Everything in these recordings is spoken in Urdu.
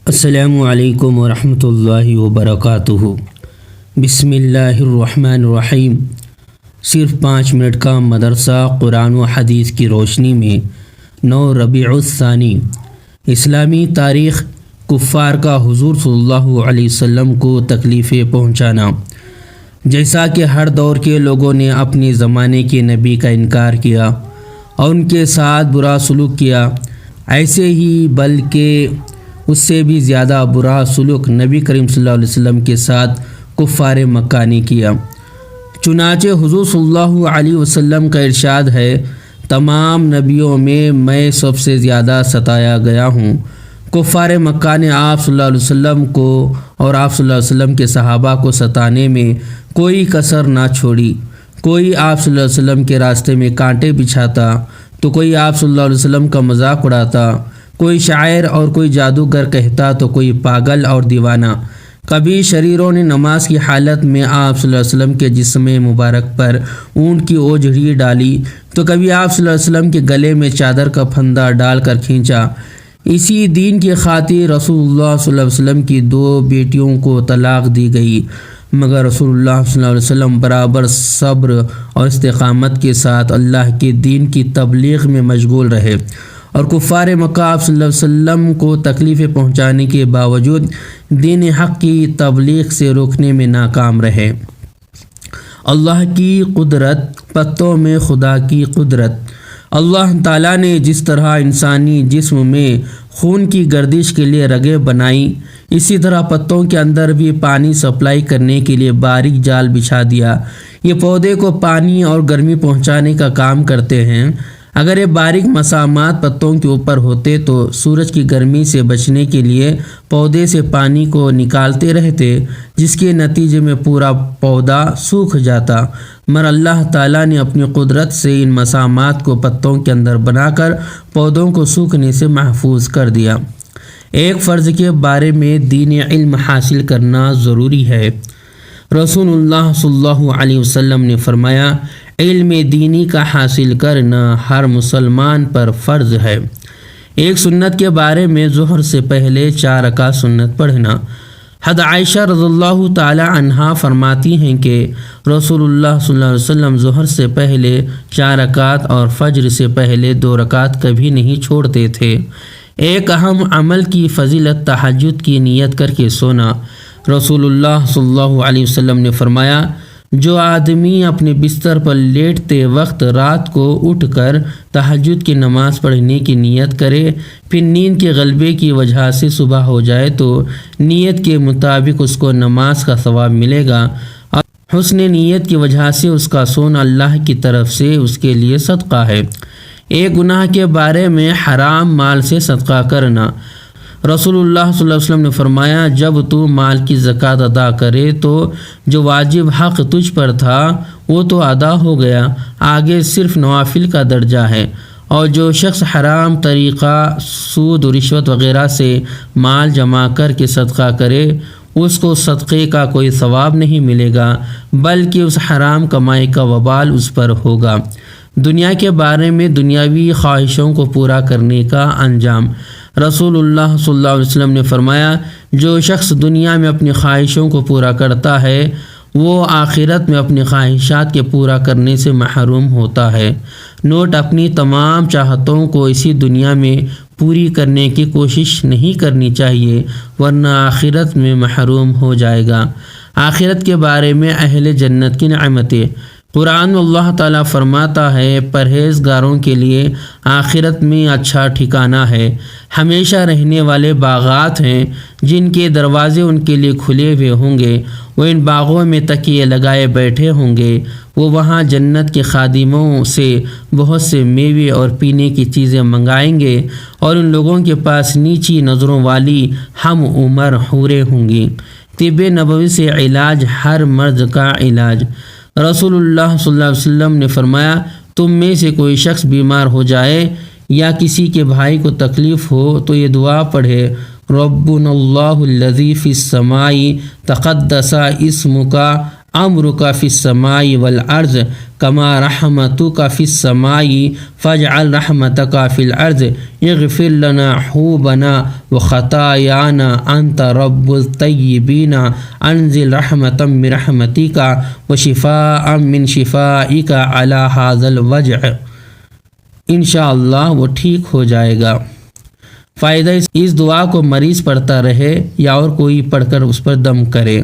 السلام علیکم ورحمۃ اللہ وبرکاتہ۔ بسم اللہ الرحمن الرحیم۔ صرف 5 منٹ کا مدرسہ قرآن و حدیث کی روشنی میں 9 ربیع الثانی۔ اسلامی تاریخ کفار کا حضور صلی اللہ علیہ وسلم کو تکلیفیں پہنچانا۔ جیسا کہ ہر دور کے لوگوں نے اپنے زمانے کے نبی کا انکار کیا اور ان کے ساتھ برا سلوک کیا، ایسے ہی بلکہ اس سے بھی زیادہ برا سلوک نبی کریم صلی اللہ علیہ وسلم کے ساتھ کفار مکہ نے کیا۔ چنانچہ حضور صلی اللہ علیہ وسلم کا ارشاد ہے، تمام نبیوں میں سب سے زیادہ ستایا گیا ہوں۔ کفار مکہ نے آپ صلی اللہ علیہ وسلم کو اور آپ صلی اللہ علیہ وسلم کے صحابہ کو ستانے میں کوئی کسر نہ چھوڑی۔ کوئی آپ صلی اللہ علیہ وسلم کے راستے میں کانٹے بچھاتا تو کوئی آپ صلی اللہ علیہ وسلم کا مذاق اڑاتا، کوئی شاعر اور کوئی جادوگر کہتا تو کوئی پاگل اور دیوانہ۔ کبھی شریروں نے نماز کی حالت میں آپ صلی اللہ علیہ وسلم کے جسم مبارک پر اونٹ کی اوجھڑی ڈالی تو کبھی آپ صلی اللہ علیہ وسلم کے گلے میں چادر کا پھندا ڈال کر کھینچا۔ اسی دین کی خاطر رسول اللہ صلی اللہ علیہ وسلم کی 2 بیٹیوں کو طلاق دی گئی، مگر رسول اللہ صلی اللہ علیہ وسلم برابر صبر اور استقامت کے ساتھ اللہ کے دین کی تبلیغ میں مشغول رہے اور کفار مکہ آپ صلی اللہ علیہ وسلم کو تکلیفیں پہنچانے کے باوجود دین حق کی تبلیغ سے روکنے میں ناکام رہے۔ اللہ کی قدرت، پتوں میں خدا کی قدرت۔ اللہ تعالیٰ نے جس طرح انسانی جسم میں خون کی گردش کے لیے رگیں بنائی، اسی طرح پتوں کے اندر بھی پانی سپلائی کرنے کے لیے باریک جال بچھا دیا۔ یہ پودے کو پانی اور گرمی پہنچانے کا کام کرتے ہیں۔ اگر یہ باریک مسامات پتوں کے اوپر ہوتے تو سورج کی گرمی سے بچنے کے لیے پودے سے پانی کو نکالتے رہتے، جس کے نتیجے میں پورا پودا سوکھ جاتا، مگر اللہ تعالیٰ نے اپنی قدرت سے ان مسامات کو پتوں کے اندر بنا کر پودوں کو سوکھنے سے محفوظ کر دیا۔ ایک فرض کے بارے میں دین علم حاصل کرنا ضروری ہے۔ رسول اللہ صلی اللہ علیہ وسلم نے فرمایا، علم دینی کا حاصل کرنا ہر مسلمان پر فرض ہے۔ ایک سنت کے بارے میں ظہر سے پہلے 4 رکعت سنت پڑھنا۔ حضرت عائشہ رضی اللہ تعالی عنہا فرماتی ہیں کہ رسول اللہ صلی اللہ علیہ وسلم ظہر سے پہلے 4 رکعت اور فجر سے پہلے 2 رکعت کبھی نہیں چھوڑتے تھے۔ ایک اہم عمل کی فضیلت تہجد کی نیت کر کے سونا۔ رسول اللہ صلی اللہ علیہ وسلم نے فرمایا، جو آدمی اپنے بستر پر لیٹتے وقت رات کو اٹھ کر تہجد کی نماز پڑھنے کی نیت کرے، پھر نیند کے غلبے کی وجہ سے صبح ہو جائے تو نیت کے مطابق اس کو نماز کا ثواب ملے گا، اور حسن نیت کی وجہ سے اس کا سونا اللہ کی طرف سے اس کے لیے صدقہ ہے۔ ایک گناہ کے بارے میں حرام مال سے صدقہ کرنا۔ رسول اللہ صلی اللہ علیہ وسلم نے فرمایا، جب تو مال کی زکوٰۃ ادا کرے تو جو واجب حق تجھ پر تھا وہ تو ادا ہو گیا، آگے صرف نوافل کا درجہ ہے، اور جو شخص حرام طریقہ سود و رشوت وغیرہ سے مال جمع کر کے صدقہ کرے، اس کو صدقے کا کوئی ثواب نہیں ملے گا، بلکہ اس حرام کمائی کا وبال اس پر ہوگا۔ دنیا کے بارے میں دنیاوی خواہشوں کو پورا کرنے کا انجام۔ رسول اللہ صلی اللہ علیہ وسلم نے فرمایا، جو شخص دنیا میں اپنی خواہشوں کو پورا کرتا ہے وہ آخرت میں اپنی خواہشات کے پورا کرنے سے محروم ہوتا ہے۔ نوٹ اپنی تمام چاہتوں کو اسی دنیا میں پوری کرنے کی کوشش نہیں کرنی چاہیے، ورنہ آخرت میں محروم ہو جائے گا۔ آخرت کے بارے میں اہل جنت کی نعمتیں۔ قرآن میں اللہ تعالیٰ فرماتا ہے، پرہیزگاروں کے لیے آخرت میں اچھا ٹھکانہ ہے، ہمیشہ رہنے والے باغات ہیں جن کے دروازے ان کے لیے کھلے ہوئے ہوں گے، وہ ان باغوں میں تکیے لگائے بیٹھے ہوں گے، وہ وہاں جنت کے خادموں سے بہت سے میوے اور پینے کی چیزیں منگائیں گے، اور ان لوگوں کے پاس نیچی نظروں والی ہم عمر حوریں ہوں گی۔ طب نبوی سے علاج، ہر مرض کا علاج۔ رسول اللہ صلی اللہ علیہ وسلم نے فرمایا، تم میں سے کوئی شخص بیمار ہو جائے یا کسی کے بھائی کو تکلیف ہو تو یہ دعا پڑھے، ربنا اللہ الذی فی السماء تقدس اسمک امرک فی السماء والارض کما رحمتک فی السماء فاجعل رحمتک فی الارض اغفر لنا حوبنا وخطایانا انت رب الطیبین انزل رحمتا من رحمتک وشفاء من شفائک علی ھذا الوجع۔ انشاءاللہ وہ ٹھیک ہو جائے گا۔ فائدہ اس دعا کو مریض پڑھتا رہے یا اور کوئی پڑھ کر اس پر دم کرے۔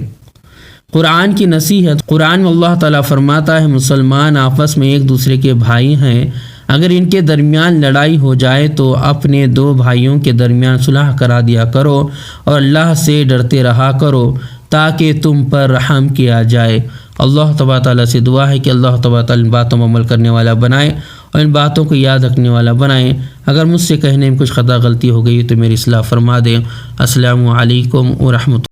قرآن کی نصیحت۔ قرآن میں اللہ تعالیٰ فرماتا ہے مسلمان آپس میں ایک دوسرے کے بھائی ہیں، اگر ان کے درمیان لڑائی ہو جائے تو اپنے دو بھائیوں کے درمیان صلح کرا دیا کرو اور اللہ سے ڈرتے رہا کرو تاکہ تم پر رحم کیا جائے۔ اللہ تبارک تعالیٰ سے دعا ہے کہ اللہ تبارک تعالیٰ ان باتوں میں عمل کرنے والا بنائے اور ان باتوں کو یاد رکھنے والا بنائے۔ اگر مجھ سے کہنے میں کچھ خطا غلطی ہو گئی تو میری اصلاح فرما دیں۔ السلام علیکم ورحمۃ اللہ۔